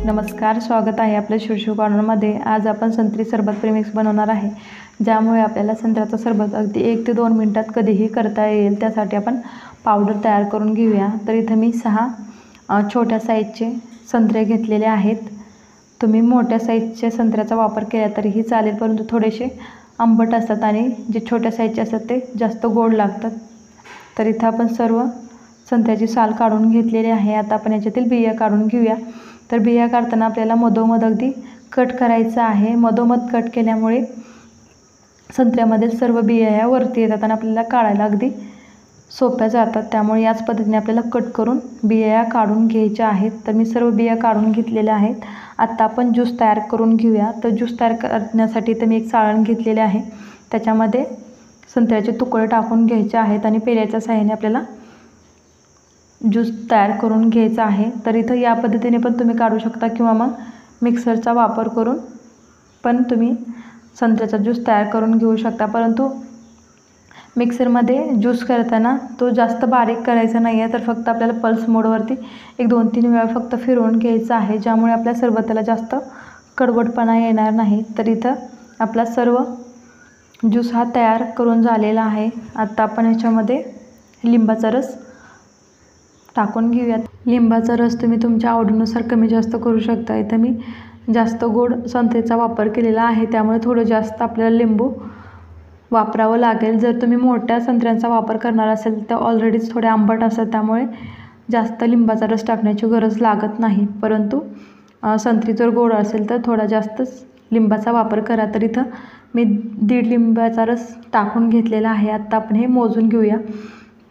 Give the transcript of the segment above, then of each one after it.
नमस्कार, स्वागत आहे आपल्या शिवशिव कॉर्नरमध्ये। आज आपण संत्री सरबत प्रीमिक्स बनवणार आहे, ज्यामुळे आपल्याला संत्र्याचा सरबत अगदी 1 ते 2 मिनिटात कधीही करता येईल। त्यासाठी आपण पावडर तयार करून घेऊया। तर इथे मी 6 छोट्या साईजचे संत्रे घेतलेले आहेत। तुम्ही मोठ्या साईजच्या संत्र्याचा वापर केला तरीही चालेल, परंतु थोडेसे आंबट असतात आणि जे छोट्या साईजचे असतात ते जास्त गोड लागतात। तर इथे आपण सर्व संत्र्याची साल काढून घेतलेली आहे। आता आपण याच्यातील बिया काढून घेऊया। तर बिया काढताना आपल्याला मधोमध अगदी कट करायचं आहे। मधोमध कट केल्यामुळे संत्र्यामध्ये सर्व बिया ह्या वरती येतात आणि आपल्याला काढायला अगदी सोप्या जातात। त्यामुळे याच पद्धतीने आपल्याला कट करून बिया काढून घ्यायच्या आहेत। तर मी सर्व बिया काढून घेतलेल्या आहेत। आता आपण ज्यूस तयार करून घेऊया। तर ज्यूस तयार करण्यासाठी तर मी एक चाळण घेतलेले आहे, त्याच्यामध्ये संत्र्याचे तुकडे टाकून घ्यायचे आहेत आणि पेल्याच्या साहाय्याने आपल्याला ज्यूस तयार करून घ्यायचा आहे। तर इथं या पद्धतीने पण तुम्ही काढू शकता किंवा मग मिक्सरचा वापर करून पण तुम्ही संत्र्याचा ज्यूस तयार करून घेऊ शकता। परंतु मिक्सरमध्ये ज्यूस करताना तो जास्त बारीक करायचा नाही आहे, तर फक्त आपल्याला पल्स मोडवरती 1-2-3 वेळा फक्त फिरवून घ्यायचं आहे, ज्यामुळे आपल्या सरबताला जास्त कडवटपणा येणार नाही। तर इथं आपला सर्व ज्यूस हा तयार करून झालेला आहे। आता आपण ह्याच्यामध्ये लिंबाचा रस टाकून घेऊयात। लिंबाचा रस तुम्ही तुमच्या आवडीनुसार कमी जास्त करू शकता। इथं मी जास्त गोड संत्र्याचा वापर केलेला आहे, त्यामुळे थोडं जास्त आपल्याला लिंबू वापरावं लागेल। जर तुम्ही मोठ्या संत्र्यांचा वापर करणार असेल तर ऑलरेडीच थोडे आंबट असतात, त्यामुळे जास्त लिंबाचा रस टाकण्याची गरज लागत नाही। परंतु संत्री जर गोड असेल तर थोडा जास्तच लिंबाचा वापर करा। तर इथं मी 1.5 लिंबाचा रस टाकून घेतलेला आहे। आता आपण हे मोजून घेऊया।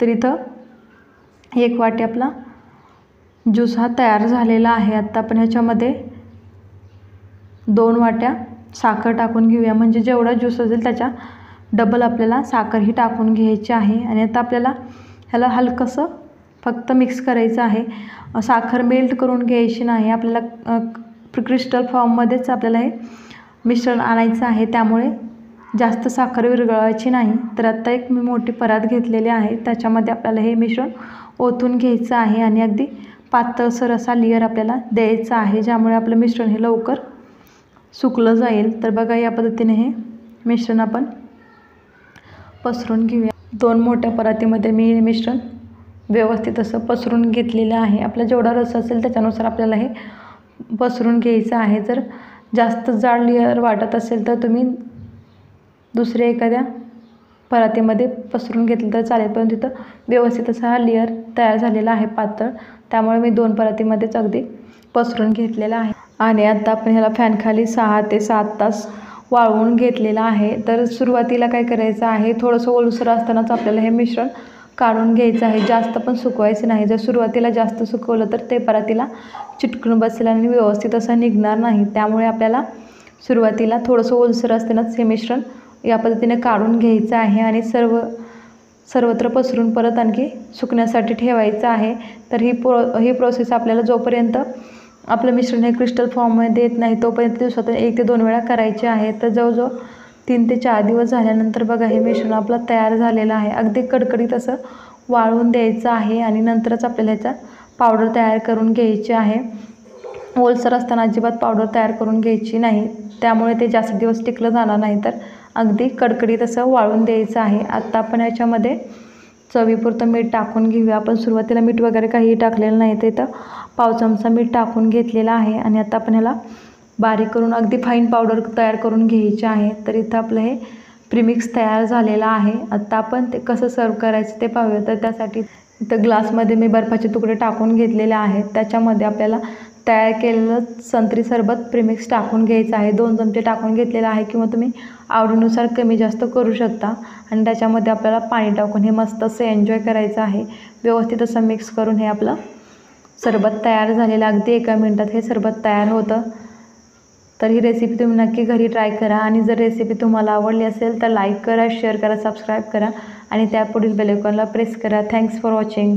तर इथं 1 वाटी आपला ज्यूस हा तयार झालेला आहे। आता आपण ह्याच्यामध्ये 2 वाट्या साखर टाकून घेऊया, म्हणजे जेवढा ज्यूस असेल त्याच्या डबल आपल्याला साखरही टाकून घ्यायची आहे। आणि आता आपल्याला ह्याला हलकंसं फक्त मिक्स करायचं आहे। साखर मेल्ट करून घ्यायची नाही, आपल्याला क्रिस्टल फॉर्ममध्येच आपल्याला हे मिश्रण आणायचं आहे, त्यामुळे जास्त साखर विरघळवायची नाही। तर आता एक मी मोठी परात घेतलेली आहे, त्याच्यामध्ये आपल्याला हे मिश्रण ओतून घ्यायचं आहे आणि अगदी पातळसर असा लेयर आपल्याला द्यायचा आहे, ज्यामुळे आपलं मिश्रण हे लवकर सुकलं जाईल। तर बघा, या पद्धतीने हे मिश्रण आपण पसरून घेऊया। 2 मोठ्या परातीमध्ये मी हे मिश्रण व्यवस्थित असं पसरून घेतलेलं आहे। आपला जेवढा रस असेल त्याच्यानुसार आपल्याला हे पसरून घ्यायचं आहे। जर जास्त जाड लेयर वाटत असेल तर तुम्ही दुसऱ्या एखाद्या परातीमध्ये पसरून घेतलं तर चालेल, पण तिथं व्यवस्थित असा हा लेयर तयार झालेला आहे पातळ, त्यामुळे मी 2 परातीमध्येच अगदी पसरून घेतलेला आहे। आणि आता आपण ह्याला फॅनखाली 6 ते 7 तास वाळवून घेतलेला आहे। तर सुरुवातीला काय करायचं आहे, थोडंसं ओलसर असतानाच आपल्याला हे मिश्रण काढून घ्यायचं आहे, जास्त पण सुकवायचं नाही। जर सुरुवातीला जास्त सुकवलं तर ते परातीला चिटकून बसेल आणि व्यवस्थित असं निघणार नाही। त्यामुळे आपल्याला सुरुवातीला थोडंसं ओलसर असतानाच हे मिश्रण या पद्धतीने काढून घ्यायचं आहे आणि सर्वत्र पसरून परत आणखी सुकण्यासाठी ठेवायचं आहे। तर ही प्रोसेस आपल्याला जोपर्यंत आपलं मिश्रण हे क्रिस्टल फॉर्ममध्ये येत नाही तोपर्यंत दिवसातून 1 ते 2 वेळा करायचे आहे। तर जवळजवळ 3 ते 4 दिवस झाल्यानंतर बघा, हे मिश्रण आपलं तयार झालेलं आहे। अगदी कडकडीत असं वाळवून द्यायचं आहे आणि नंतरच आपल्याला ह्याचा पावडर तयार करून घ्यायची आहे। ओलसर असताना अजिबात पावडर तयार करून घ्यायची नाही, त्यामुळे ते जास्त दिवस टिकलं जाणार नाही। तर अगदी कडकडीत असं वाळून द्यायचं आहे। आता आपण ह्याच्यामध्ये चवीपुरतं मीठ टाकून घेऊया। आपण सुरुवातीला मीठ वगैरे काहीही टाकलेलं नाही, तर इथं पाव चमचा मीठ टाकून घेतलेला आहे। आणि आता आपण ह्याला बारीक करून अगदी फाईन पावडर तयार करून घ्यायची आहे। तर इथं आपलं हे प्रीमिक्स तयार झालेलं आहे। आता आपण ते कसं सर्व करायचं ते पाहूया। तर त्यासाठी इथं ग्लासमध्ये मी बर्फाचे तुकडे टाकून घेतलेले आहेत, त्याच्यामध्ये आपल्याला तयार केलेलं संत्री सरबत प्रीमिक्स टाकून घ्यायचं आहे। 2 चमचे टाकून घेतलेलं आहे, किंवा तुम्ही आवडीनुसार कमी जास्त करू शकता। आणि त्याच्यामध्ये आपल्याला पाणी टाकून हे मस्त असं एन्जॉय करायचं आहे। व्यवस्थित असं मिक्स करून हे आपलं सरबत तयार झालेलं, अगदी 1 मिनिटात हे सरबत तयार होतं। तर ही रेसिपी तुम्ही नक्की घरी ट्राय करा आणि जर रेसिपी तुम्हाला आवडली असेल तर लाईक करा, शेअर करा, सबस्क्राईब करा आणि त्यापुढील बेल आयकॉनला प्रेस करा। Thanks for watching.